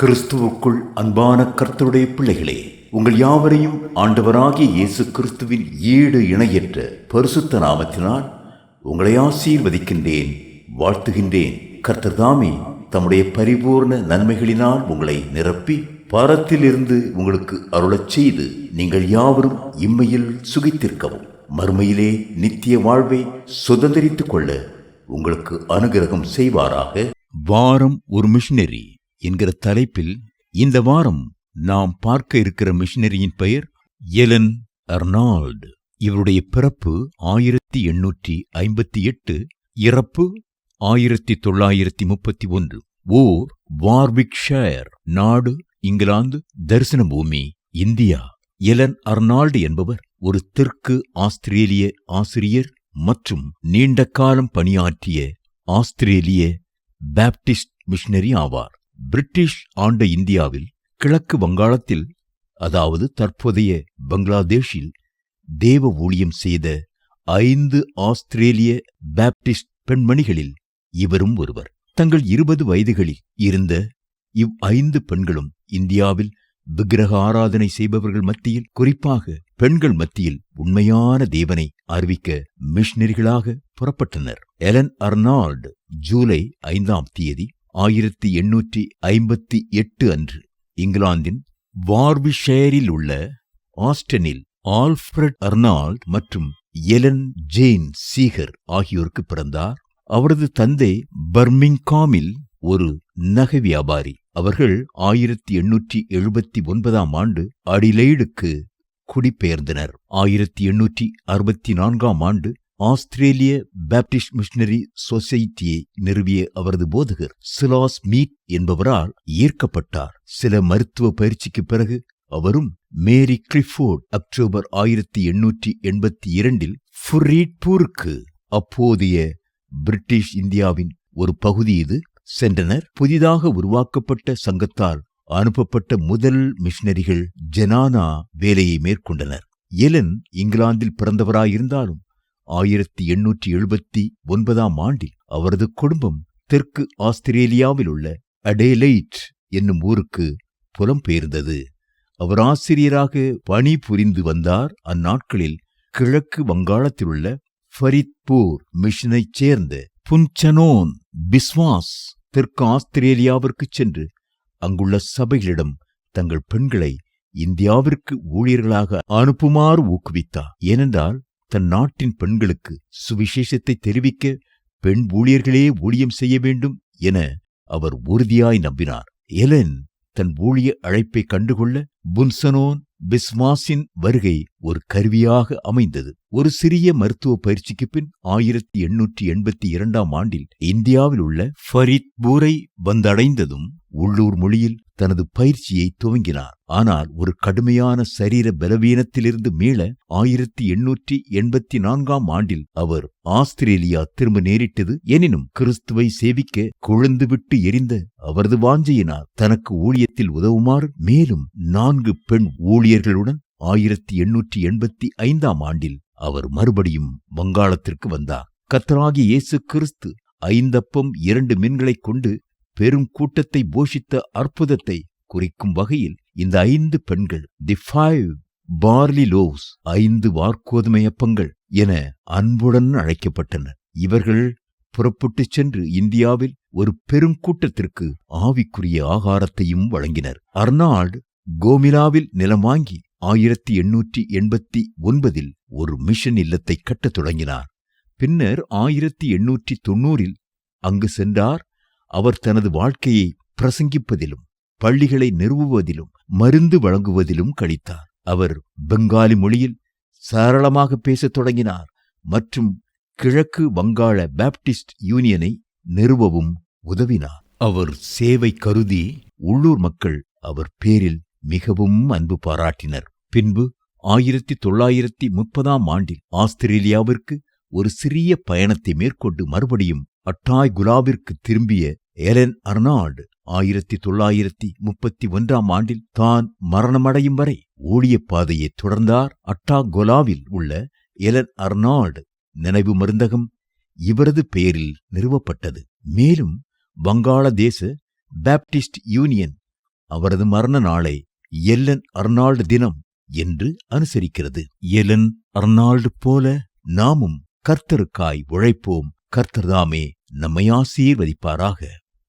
கிறிஸ்துவுக்குள் அன்பான கர்த்தருடைய பிள்ளைகளே, உங்கள் யாவரையும் ஆண்டவராகிய இயேசு கிறிஸ்துவின் ஈடு இணையற்ற பரிசுத்த நாமத்தினால் உங்களை ஆசீர்வதிக்கின்றேன், வாழ்த்துகின்றேன். கர்த்தர் தாமே தம்முடைய பரிபூர்ண நன்மைகளினால் உங்களை நிரப்பி பாரத்திலிருந்து உங்களுக்கு அருளச் செய்து நீங்கள் யாவரும் இம்மையில் சுகித்திருக்கவும் மறுமையிலே நித்திய வாழ்வை சுதந்திரித்துக் கொள்ள உங்களுக்கு அனுகிரகம் செய்வாராக. வாரம் ஒரு மிஷனரி என்கிற தலைப்பில் இந்த வாரம் நாம் பார்க்க இருக்கிற மிஷனரியின் பெயர் எலன் அர்னால்டு. இவருடைய பிறப்பு 1858, இறப்பு 1931. ஓர் வார்விக்ஷயர், நாடு இங்கிலாந்து, தரிசன பூமி இந்தியா. எலன் அர்னால்டு என்பவர் ஒரு தெற்கு ஆஸ்திரேலிய ஆசிரியர் மற்றும் நீண்ட காலம் பணியாற்றிய ஆஸ்திரேலிய பாப்டிஸ்ட் மிஷனரி ஆவார். பிரிட்டிஷ் ஆண்ட இந்தியாவில் கிழக்கு வங்காளத்தில், அதாவது தற்போதைய பங்களாதேஷில் தேவ ஊழியம் செய்த 5 ஆஸ்திரேலிய பாப்டிஸ்ட் பெண்மணிகளில் இவரும் ஒருவர். தங்கள் 20 வயதுகளில் இருந்த 5 பெண்களும் இந்தியாவில் விக்கிரக ஆராதனை செய்பவர்கள் மத்தியில், குறிப்பாக பெண்கள் மத்தியில் உண்மையான தேவனை அறிவிக்க மிஷனரிகளாக புறப்பட்டனர். எலன் அர்னால்டு ஜூலை 5 1858 அன்று இங்கிலாந்தின் வார்விஷயரில் உள்ள ஆஸ்டனில் ஆல்ஃபிரட் அர்னால்ட் மற்றும் எலன் ஜேன் சீகர் ஆகியோருக்கு பிறந்தார். அவரது தந்தை பர்மிங்காமில் ஒரு நகை வியாபாரி. அவர்கள் 1879 அடிலெய்டுக்கு குடிபெயர்ந்தனர். 1864 ஆஸ்திரேலிய பாப்டிஸ்ட் மிஷனரி சொசைட்டியை நிறுவிய அவரது போதகர் சிலாஸ் மீட் என்பவரால் ஈர்க்கப்பட்டார். சில மருத்துவ பயிற்சிக்கு பிறகு அவரும் மேரி கிளிஃபோர்ட் அக்டோபர் 1882 ஃபுரீட்பூருக்கு, அப்போதைய பிரிட்டிஷ் இந்தியாவின் ஒரு பகுதி இது, சென்றனர். புதிதாக உருவாக்கப்பட்ட சங்கத்தால் அனுப்பப்பட்ட முதல் மிஷனரிகள் ஜெனானா வேலையை மேற்கொண்டனர். எலன் இங்கிலாந்தில் பிறந்தவராயிருந்தாலும் 1879 அவரது குடும்பம் தெற்கு ஆஸ்திரேலியாவில் உள்ள அடேலைட் என்னும் ஊருக்கு புலம்பெயர்ந்தது. அவர் ஆசிரியராக பணிபுரிந்து வந்தார். அந்நாட்களில் கிழக்கு வங்காளத்திலுள்ள ஃபரித்பூர் மிஷனைச் சேர்ந்த புன்சனோன் பிஸ்வாஸ் தெற்கு ஆஸ்திரேலியாவிற்கு சென்று அங்குள்ள சபைகளிடம் தங்கள் பெண்களை இந்தியாவிற்கு ஊழியர்களாக அனுப்புமாறு ஊக்குவித்தார். ஏனென்றால் தன் நாட்டின் பெண்களுக்கு சுவிசேஷத்தை தெரிவிக்க பெண் ஊழியர்களே ஊழியம் செய்ய வேண்டும் என அவர் உறுதியாய் நம்பினார். எலன் தன் ஊழிய அழைப்பை கண்டுகொள்ள புன்சனோன் பிஸ்வாஸின் வருகை ஒரு கருவியாக அமைந்தது. ஒரு சிறிய மருத்துவ பயிற்சிக்கு பின் 1882 இந்தியாவில் உள்ள ஃபரித்பூரை வந்தடைந்ததும் உள்ளூர் மொழியில் தனது பயிற்சியை துவங்கினார். ஆனால் ஒரு கடுமையான சரீர பலவீனத்திலிருந்து மீள 1884 அவர் ஆஸ்திரேலியா திரும்ப நேரிட்டது. எனினும் கிறிஸ்துவை சேவிக்க கொழுந்துவிட்டு எரிந்த அவரது வாஞ்சையினால் தனக்கு ஊழியத்தில் உதவுமாறு மேலும் 4 பெண் ஊழியர்களுடன் 1885 அவர் மறுபடியும் வங்காளத்திற்கு வந்தார். கர்த்தராகிய இயேசு கிறிஸ்து 5 அப்பம் 2 மீன்களைக் கொண்டு பெரும் கூட்டத்தை போஷித்த அற்புதத்தை குறிக்கும் வகையில் இந்த 5 பெண்கள் தி 5 பார்லி லோவ்ஸ், 5 வார்கோதுமை அப்பங்கள் என அன்புடன் அழைக்கப்பட்டனர். இவர்கள் புறப்பட்டுச் சென்று இந்தியாவில் ஒரு பெருங்கூட்டத்திற்கு ஆவிக்குரிய ஆகாரத்தையும் வழங்கினர். அர்னால்டு கோமிலாவில் நிலம் வாங்கி 1889 ஒரு மிஷன் இல்லத்தை கட்டத் தொடங்கினார். பின்னர் 1890 அங்கு சென்றார். அவர் தனது வாழ்க்கையை பிரசங்கிப்பதிலும் பள்ளிகளை நிறுவுவதிலும் மருந்து வழங்குவதிலும் கழித்தார். அவர் பெங்காலி மொழியில் சரளமாக பேசத் தொடங்கினார் மற்றும் கிழக்கு வங்காள பாப்டிஸ்ட் யூனியனை நிறுவவும் உதவினார். அவர் சேவை கருதி உள்ளூர் மக்கள் அவர் பேரில் மிகவும் அன்பு பாராட்டினர். பின்பு 1930 ஆஸ்திரேலியாவிற்கு ஒரு சிறிய பயணத்தை மேற்கொண்டு மறுபடியும் அட்டாய் குலாவிற்கு திரும்பிய எலன் அர்னால்டு 1931 தான் மரணமடையும் வரை ஊழிய பாதையை தொடர்ந்தார். அட்டாகொலாவில் உள்ள எலன் அர்னால்டு நினைவு மருந்தகம் இவரது பெயரில் நிறுவப்பட்டது. மேலும் வங்காளதேச பாப்டிஸ்ட் யூனியன் அவரது மரண நாளை எல்லன் அர்னால்டு தினம் என்று அனுசரிக்கிறது. எல்லன் அர்னால்டு போல நாமும் கர்த்தருக்காய் உழைப்போம். கர்த்தர்தாமே நம்மை ஆசீர்வதிப்பாராக.